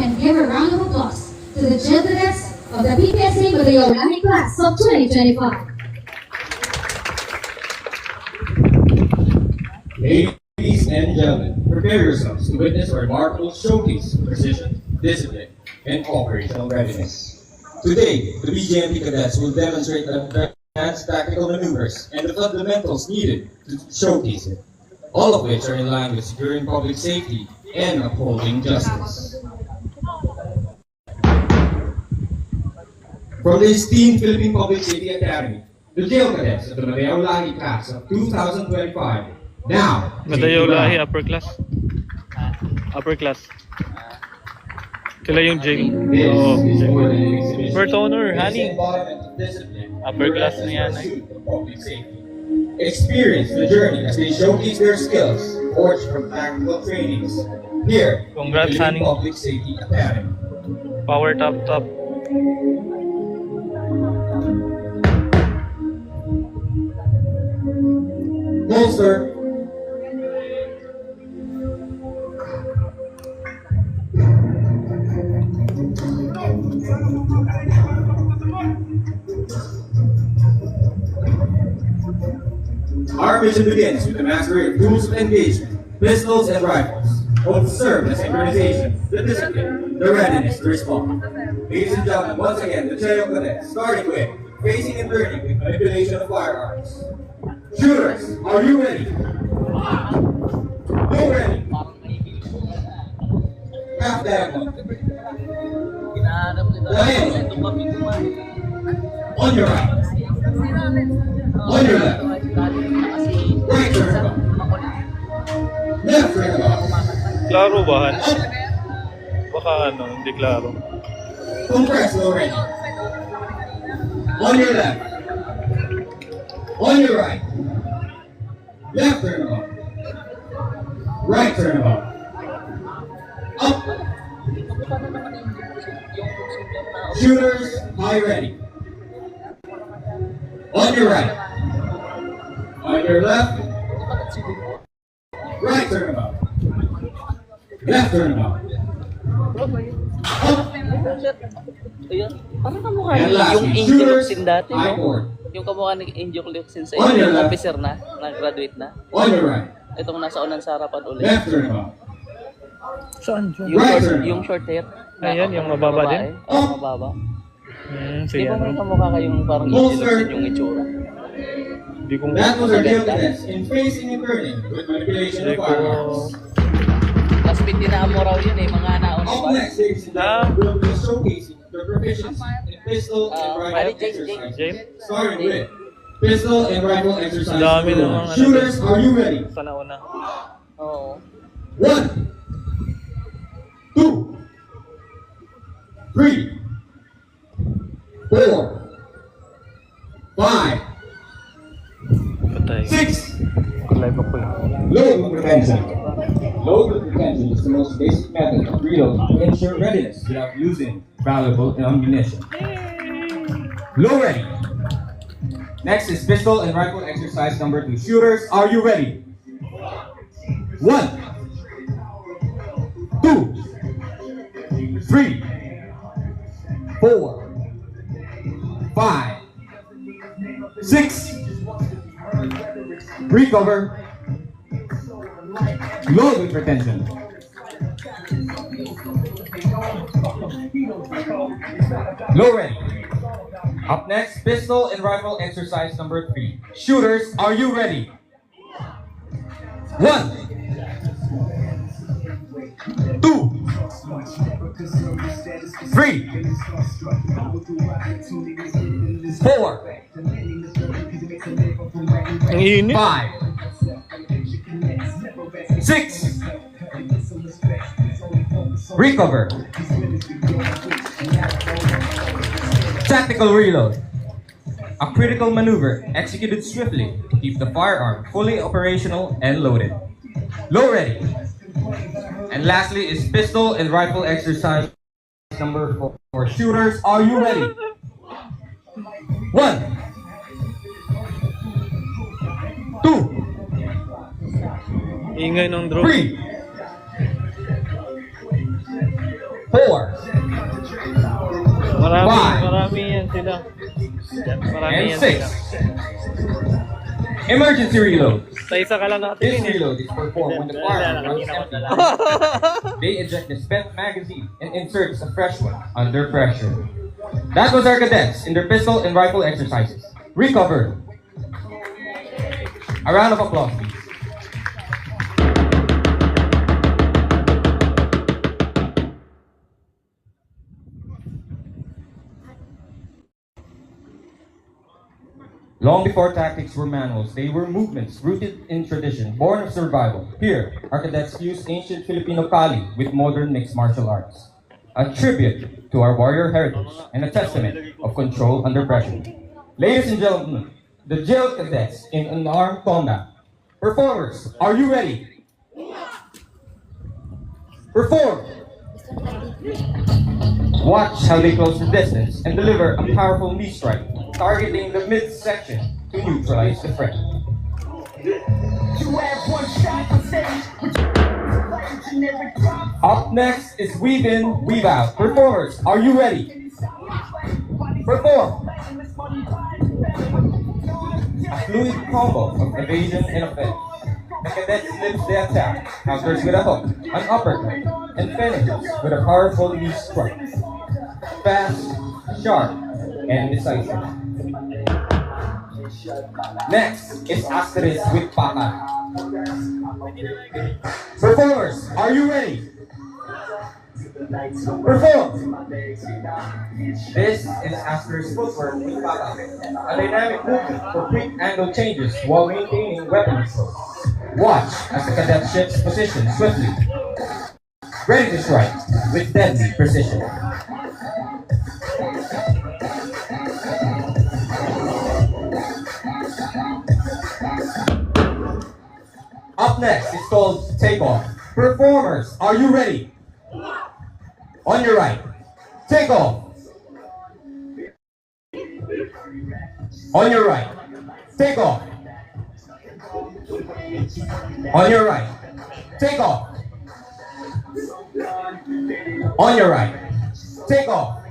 and give a round of applause to the drill cadets of the PPSA BJMP class of 2025. Ladies and gentlemen, prepare yourselves to witness a remarkable showcase of precision, discipline, and operational readiness. Today, the BJMP cadets will demonstrate advanced tactical maneuvers and the fundamentals needed to showcase it, all of which are in line with securing public safety and upholding justice. From the esteemed Philippine Public Safety Academy, the jail cadets of the Madayaw Lahi class of 2025 now Madayaw Lahi upper class. Upper class. Sila yung jail. Oh, first owner, honey. Upper class na yan. Experience the journey as they showcase their skills forged from tactical trainings here Congrats, in the honey. Public Safety Academy. Power top. Holster. Our mission begins with the mastery of tools of engagement, pistols and rifles, both to serve the synchronization, the discipline, the readiness to respond. Ladies and gentlemen, once again, the jail cadets, starting with facing and turning with manipulation of firearms. Shooters, are you ready? You ready? Half diagonal. On your right. On your left. Right turn. Left turn. Klaro ba, Han? Baka ano, hindi klaro. Compress already. On your left. On your right. Left turn about. Right turn about. Up. Shooters, high ready. On your right. On your left. Right turn about. Left turn about. Up. Ayun. Parang kamukha And ni lastly, yung Angel shooters, Locsin dati, high no? forward. Yung kamukha ni Angel Locsin sa On your yung left. officer na, nag-graduate na. On your right. Itong nasa unang sa harapan ulit. Left turn about. Saan dyan? Yung Right short, turn. yung short hair. Ayan, yung mababa babae. din? Oo, mababa. Di Sige. ba may kamukha kayong parang Angel Locsin yung itsura? Hindi ko That was our jail cadets in facing and turning with manipulation of firearms. Mas pitinaan mo raw yun eh, mga naon, di Up ba? next, ladies and gentlemen, we'll be showcasing their proficiency in pistol and rifle exercise. James? Starting with pistol and rifle exercise. Dami number namang one. ano Shooters, dyan. are you ready? Sana una. Oo. 1, 2, 3, 4, 5, Patay. 6. Live ako eh. Load with retention. Load with retention is the most basic method of reload to ensure readiness without using valuable ammunition. Low ready. Next is pistol and rifle exercise number 2. Shooters, are you ready? 1, 2, 3, 4, 5, 6. Recover. Load with retention. Low ready. Up next, pistol and rifle exercise number 3. Shooters, are you ready? 1, 2, 3, 4, Ang init. 5, 6. Recover. Tactical reload. A critical maneuver executed swiftly to keep the firearm fully operational and loaded. Low ready. And lastly is pistol and rifle exercise number 4. Shooters, are you ready? 1, 2, Ingay ng drone. 3, 4, Five. Marami yan sila. Marami and yan 6. sila. Emergency reload. Sa isa ka lang natin This yun eh. reload is performed when the firearm runs empty. They eject the spent magazine and insert a fresh one under pressure. That was our cadets in their pistol and rifle exercises. Recovered. A round of applause, please. Long before tactics were manuals, they were movements rooted in tradition, born of survival. Here, our cadets fused ancient Filipino Kali with modern mixed martial arts. A tribute to our warrior heritage and a testament of control under pressure. Ladies and gentlemen, the jail cadets in unarmed combat. Performers, are you ready? Perform! Watch how they close the distance and deliver a powerful knee strike, targeting the midsection to neutralize the threat. Up next is weave in, weave out. Performers, are you ready? Perform! A fluid combo of evasion and offense. The cadet slips the attack, counters with a hook, an uppercut, and finishes with a powerful knee strike. Fast, sharp, and decisive. Next is Asterisk with Paka. Performers, are you ready? Perform! This is Asterisk footwork with Paka, a dynamic movement for quick angle changes while maintaining weapon control. Watch as the cadet shifts position swiftly, ready to strike with deadly precision. Up next is called Takeoff. Performers, are you ready? On your right, take off. On your right, take off. On your right, take off. On your right, take off.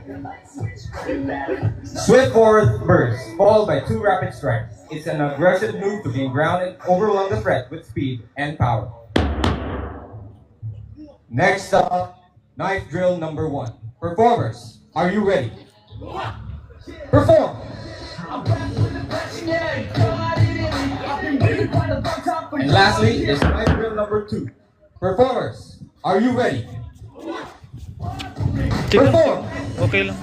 Swift forward burst, followed by 2 rapid strikes. It's an aggressive move to gain ground and overwhelm the threat with speed and power. Next up, knife drill number 1. Performers, are you ready? Perform! And lastly is knife drill number 2. Performers, are you ready? Perform! Okay lang.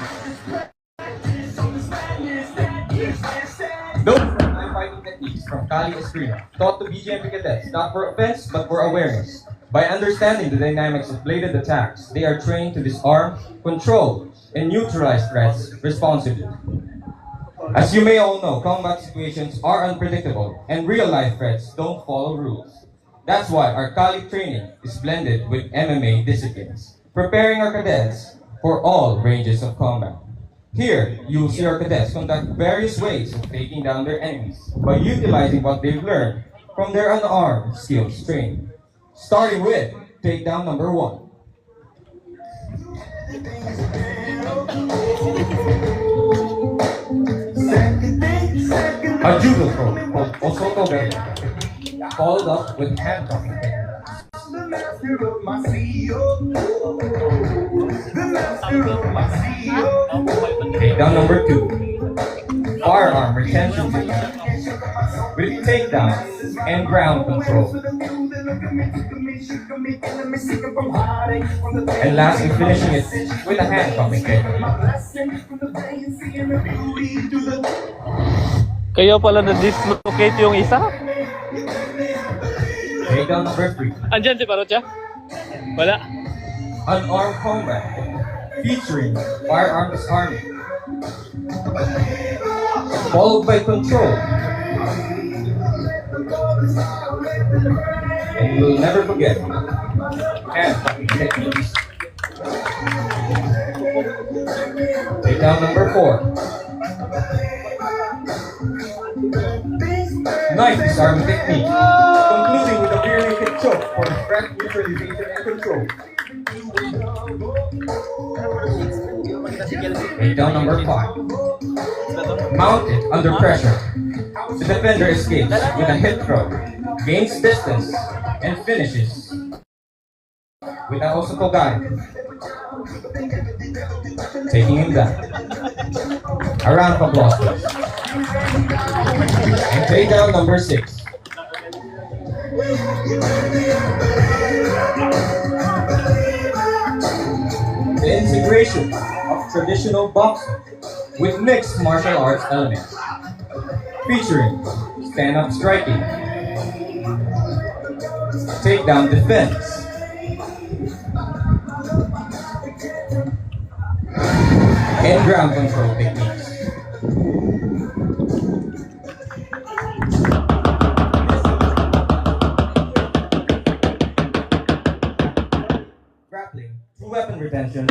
Those are knife fighting techniques from Kali Eskrima, taught to BJMP cadets not for offense but for awareness. By understanding the dynamics of bladed attacks, they are trained to disarm, control, and neutralize threats responsibly. As you may all know, combat situations are unpredictable and real-life threats don't follow rules. That's why our Kali training is blended with MMA disciplines, preparing our cadets for all ranges of combat. Here, you will see our cadets conduct various ways of taking down their enemies by utilizing what they've learned from their unarmed skills training. Starting with takedown number 1. A judo throw called Osoto Beri, followed up with handcuffing. Takedown number 2. Firearm retention technique with takedown and ground control. And lastly, finishing it with a handcuffing technique. Kaya pala na-dislocate yung isa? Takedown number 3. Andyan si Parotya? Wala. Unarmed combat featuring firearm disarming, followed by control. And you will never forget handcuffing techniques. Takedown number 4. Knife disarming technique, concluding with a rear naked choke for threat neutralization and control. Takedown number 5. Mounted under pressure. The defender escapes with a hip throw, gains distance, and finishes with a osotogari, taking him down. A round of applause, please. And takedown number 6. The integration of traditional boxing with mixed martial arts elements, featuring stand-up striking, takedown defense, and ground control techniques. Grappling through weapon retention,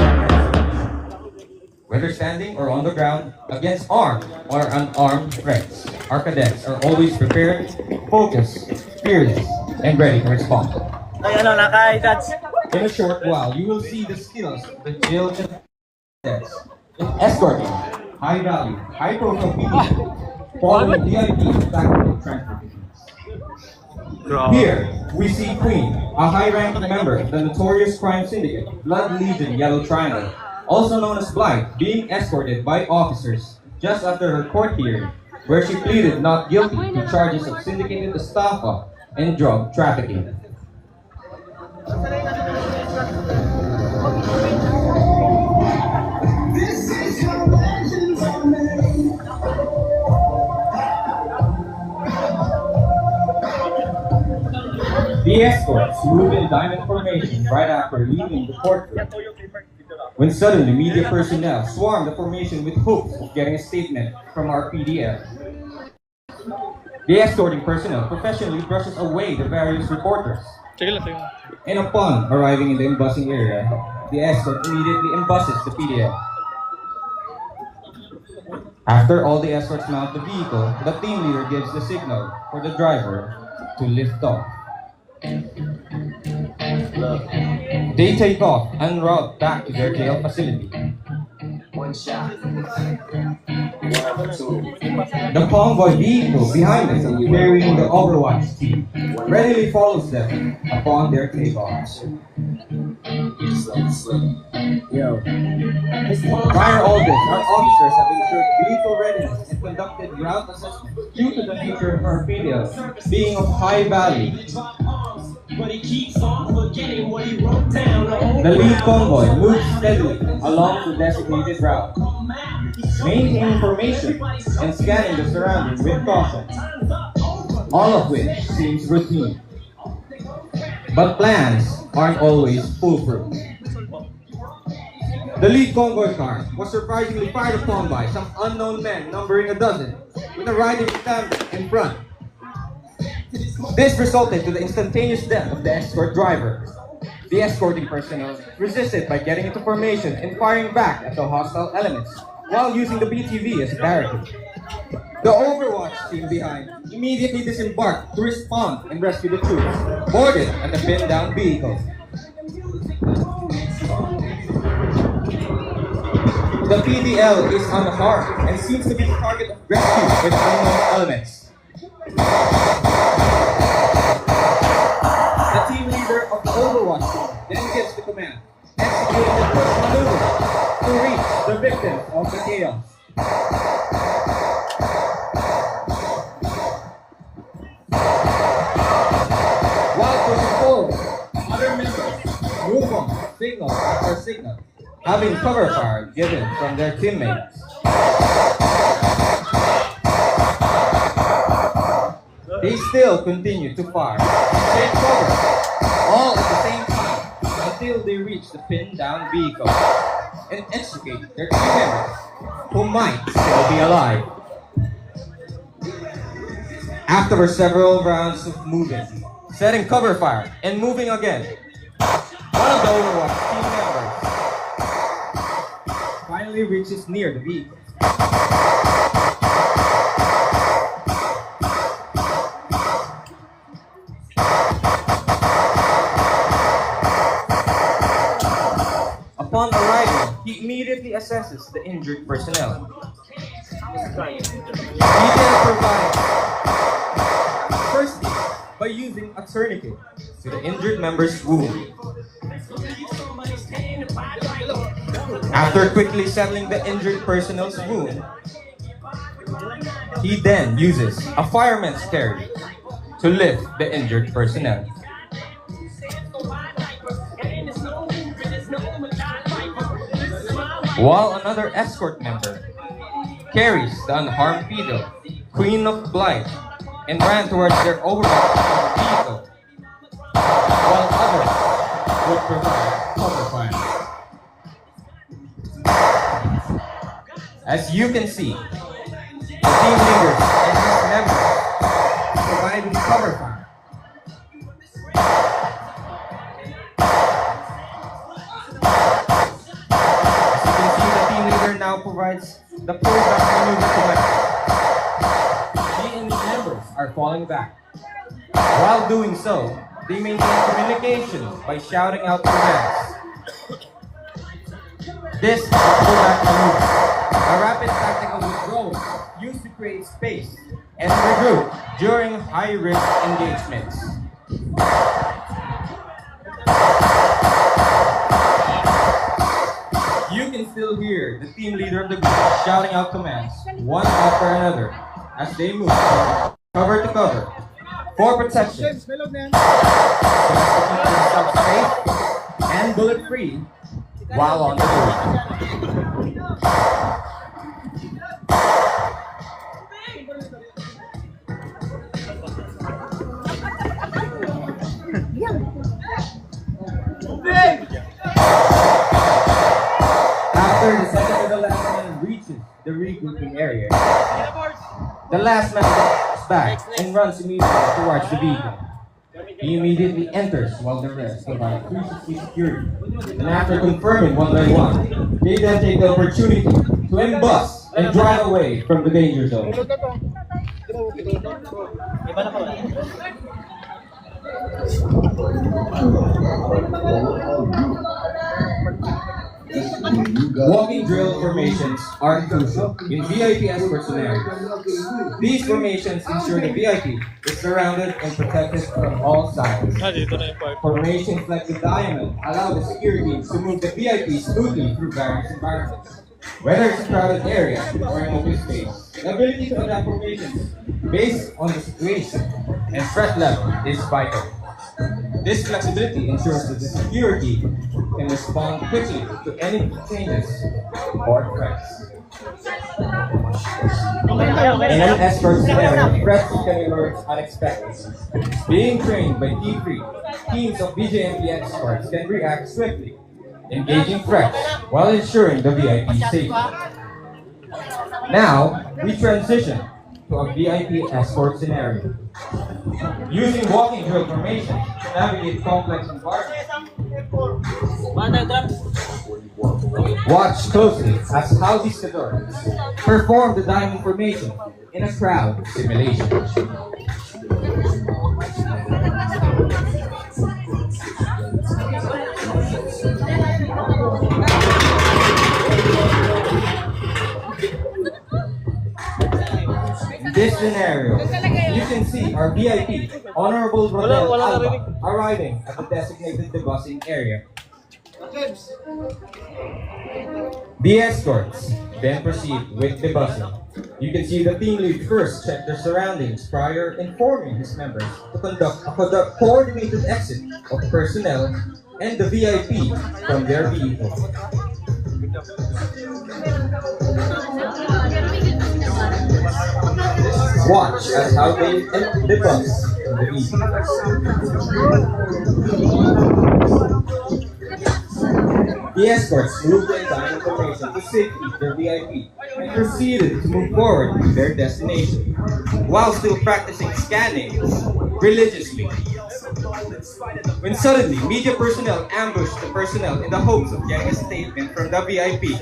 whether standing or on the ground, against armed or unarmed threats. Our cadets are always prepared, focused, fearless, and ready to respond. In a short while, you will see the skills of the jail cadets in escorting high-value, high-profile people following VIP tactical transportations. Here, we see Queen, a high-ranking member of the notorious crime syndicate, Blood Legion Yellow Triangle, also known as Blight, being escorted by officers just after her court hearing, where she pleaded not guilty to charges of syndicated estafa and drug trafficking. The escorts move in diamond formation right after leaving the courtroom, when suddenly media personnel swarm the formation with hopes of getting a statement from our PDL. The escorting personnel professionally brushes away the various reporters, and upon arriving in the embossing area, the escort immediately embosses the PDL. After all the escorts mount the vehicle, the team leader gives the signal for the driver to lift off. They take off en route back to their jail facility. One shot. The convoy vehicle behind them, carrying the Overwatch team, readily follows them upon their takeoff. Yo. Prior all this, our officers have ensured vehicle readiness and conducted route assessments due to the nature of our videos being of high value. But he keeps on forgetting what he wrote down. The lead convoy moves steadily along the designated route, maintaining formation and scanning the surroundings with caution, all of which seems routine. But plans aren't always foolproof. The lead convoy car was surprisingly fired upon by some unknown men numbering a dozen, with a riding standard in front. This resulted to the instantaneous death of the escort driver. The escorting personnel resisted by getting into formation and firing back at the hostile elements, while using the BTV as a barricade. The Overwatch team behind immediately disembarked to respond and rescue the troops, boarded at the pinned-down vehicle. The PDL is unharmed and seems to be the target of rescue with unknown elements. The team leader of the Overwatch team then gives the command, executing the first maneuver to reach the victims of the chaos. While pushing forward, other members move on signal after signal, having cover fire given from their teammates. They still continue to fire and take cover, all at the same time, until they reach the pinned-down vehicle and extricate their team members, who might still be alive. After several rounds of moving, setting cover fire, and moving again, one of the Overwatch team members finally reaches near the vehicle. Upon arrival, he immediately assesses the injured personnel. He then provides first aid by using a tourniquet to the injured member's wound. After quickly settling the injured personnel's wound, he then uses a fireman's carry to lift the injured personnel. While another escort member carries the unharmed Fido, Queen of Blight, and ran towards their overboard vehicle, while others would provide cover fire. As you can see, the team leaders and his members provided cover fire. As you can see, the team leader now provides the pullback maneuver command. He and his members are falling back. While doing so, they maintain communication by shouting out commands. This is a pullback maneuver, a rapid tactical withdrawal used to create space and regroup during high-risk engagements. You can still hear the team leader of the group shouting out commands, one after another, as they move from cover to cover for protection, so as to keep themselves safe and bullet-free while on the move. After the second to the last man reaches the regrouping area, the last man steps back and runs immediately towards the vehicle. He immediately enters while the rest provide 360 security. And after confirming one by one, they then take the opportunity to emboss and drive away from the danger zone. Walking drill formations are crucial in VIP escort scenarios. These formations ensure the VIP is surrounded and protected from all sides. Dito na yung part. Formations like the diamond allow the security teams to move the VIP smoothly through various environments, whether it's a crowded area or an open space. The ability to adapt formations based on the situation and threat level is vital. This flexibility ensures that the security can respond quickly to any changes or threats. In an escort scenario, threats can emerge unexpectedly. Being trained by T3, teams of BJMP escorts can react swiftly, engaging threats while ensuring the VIP safety. Now, we transition to a VIP escort scenario. Using walking drill formation to navigate complex environments. Watch closely as how these cadets perform the diamond formation in a crowd simulation. In this scenario, you can see our VIP, Honorable Rodel Alba, arriving at the designated debussing area. The escorts then proceed with debussing. You can see the team lead first check their surroundings prior informing his members to conduct a coordinated exit of personnel and the VIP from their vehicle. Watch as how they debug from the vehicle. The escorts moved the entire information to safety their VIP and proceeded to move forward to their destination, while still practicing scanning religiously. When suddenly, media personnel ambushed the personnel in the hopes of getting a statement from the VIP.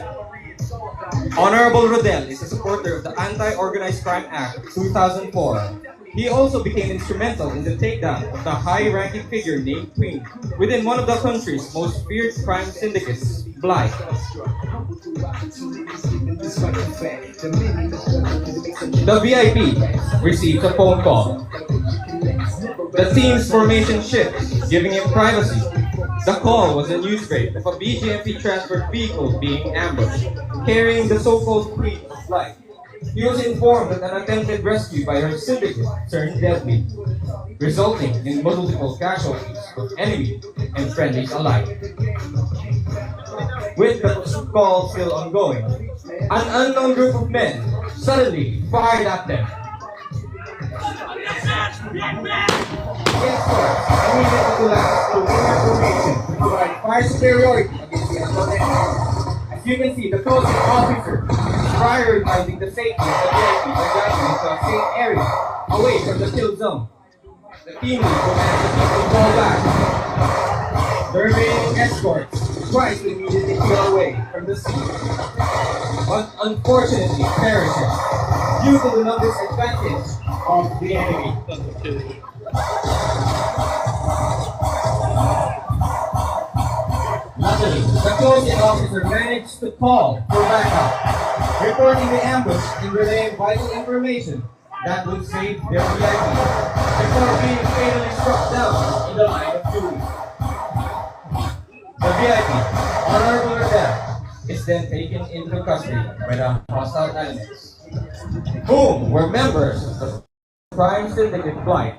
Honorable Rodel is a supporter of the Anti-Organized Crime Act of 2004. He also became instrumental in the takedown of the high-ranking figure named Queen within one of the country's most feared crime syndicates, Bly. The VIP received a phone call. The team's formation shifts, giving him privacy. The call was a news break of a BJMP transport vehicle being ambushed, carrying the so-called Queen of Life. He was informed that an attempted rescue by her syndicate turned deadly, resulting in multiple casualties of enemy and friendlies alike. With the pursuit call still ongoing, an unknown group of men suddenly fired at them. Guess what? Immediately collapsed to win formation to provide fire superiority against the opponent. As you can see, the closing officer is prioritizing the safety of the VIP by driving into a safe area away from the kill zone. The team lead commands the people to fall back. The remaining escorts tries to immediately clear away from the scene, but unfortunately perishes due to the numbers advantage of the enemy. Luckily, the closing officer managed to call for backup, reporting the ambush and relaying vital information that would save their VIP before being fatally struck down in the line of duty. The VIP, Honorable Rodel, is then taken into custody by the hostile elements, whom were members of the crime syndicate Flight,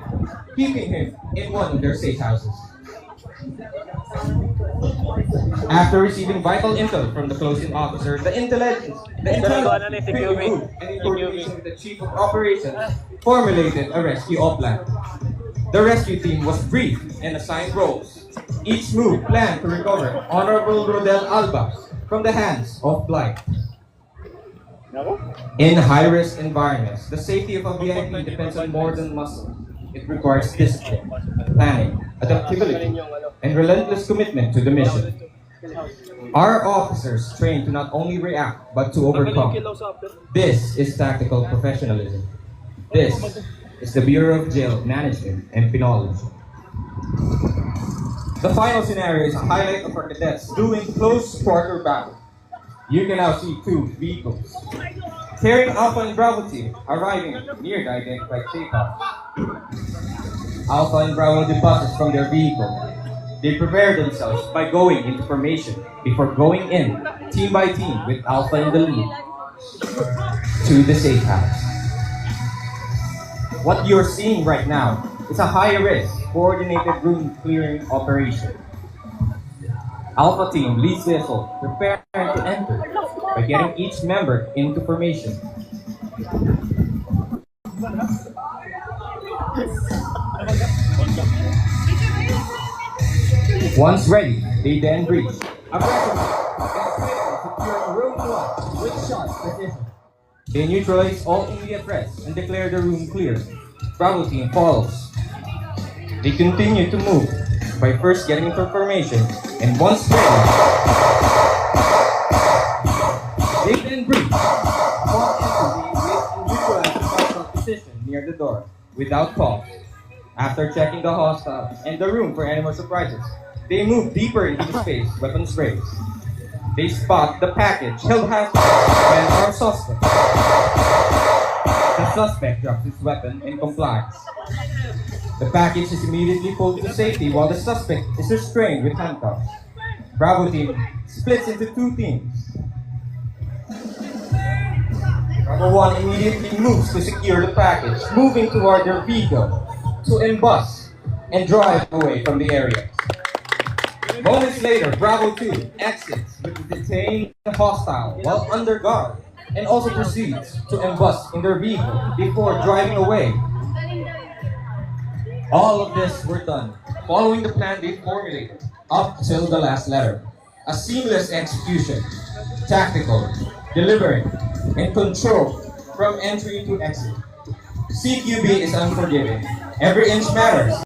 keeping him in one of their safe houses. After receiving vital intel from the closing officer, the intelligence quickly moved and in coordination with the chief of operations formulated a rescue plan. The rescue team was briefed and assigned roles. Each move planned to recover Honorable Rodel Alba from the hands of Blight. In high-risk environments, the safety of a VIP depends on more than muscle. It requires discipline, planning, adaptability, and relentless commitment to the mission. Our officers train to not only react, but to overcome. This is tactical professionalism. This is the Bureau of Jail Management and Penology. The final scenario is a highlight of our cadets doing close quarter battle. You can now see two vehicles carrying Alpha and Bravo team arriving near the identified takeoff. Alpha and Bravo debuses from their vehicle. They prepare themselves by going into formation before going in, team by team, with Alpha in the lead, to the safe house. What you're seeing right now is a high-risk, coordinated room clearing operation. Alpha team leads the assault, preparing to enter by getting each member into formation. Once ready, they then breach. Aggressively, securing room 1 with sharp precision. They neutralize all immediate threats and declare the room clear. Bravo team follows. They continue to move by first getting into formation, and once ready, they then breach. Upon entry, they neutralize the hostile position near the door without pause. After checking the hostile and the room for any more surprises, they move deeper into the space, weapons raised. They spot the package held hostage by an armed suspect. The suspect drops his weapon and complies. The package is immediately pulled to safety while the suspect is restrained with handcuffs. Bravo team splits into two teams. Bravo 1 immediately moves to secure the package, moving toward their vehicle to embuss and drive away from the area. Moments later, Bravo 2 exits with the detained hostile while under guard and also proceeds to embuss in their vehicle before driving away. All of this were done following the plan they formulated up till the last letter. A seamless execution, tactical, deliberate, and controlled from entry to exit. CQB is unforgiving. Every inch matters,